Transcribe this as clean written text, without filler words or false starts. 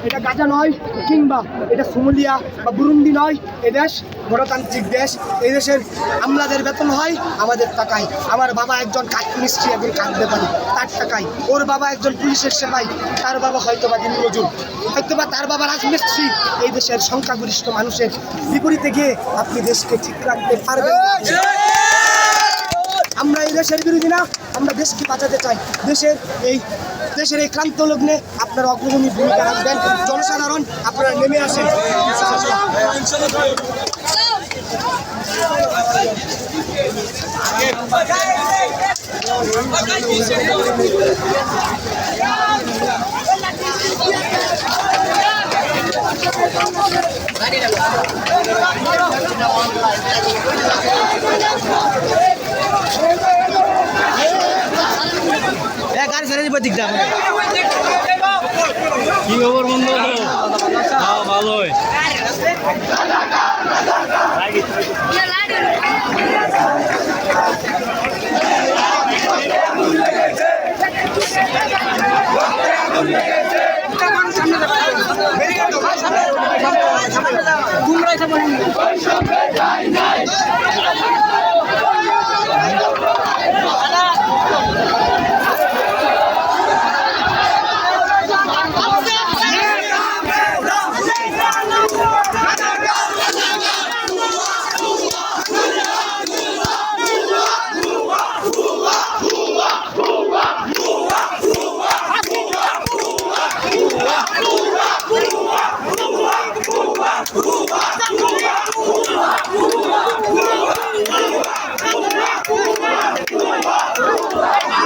এটা গাজা নয় কিংবা এটা সোমালিয়া বা বুরুন্ডি নয়। এদেশ গণতান্ত্রিক দেশ। এই দেশের আমলাদের বেতন হয় আমাদের টাকায়। আমার বাবা একজন কাঠ মিস্ত্রি এবং কাঠ ব্যাপারী, তার টাকায়। ওর বাবা একজন পুলিশের সেবাই, তার বাবা হয়তোবা দিনমজুর, হয়তোবা তার বাবা রাজমিস্ত্রি। এই দেশের সংখ্যাগরিষ্ঠ মানুষের বিপরীতে গিয়ে আপনি দেশকে ঠিক রাখতে পারবেন। আমরা এই দেশের বিরোধী না, আমরা দেশকে বাঁচাতে চাই। দেশের এই ক্রান্ত লগ্নে আপনারা অগ্রগণী ভূমিকা রাখবেন। জনসাধারণ আপনারা নেমে আসেন। গাড়ি ছেড়ে দিব দিকটা কি খবর বন্ধু? ভালোই। তোমরা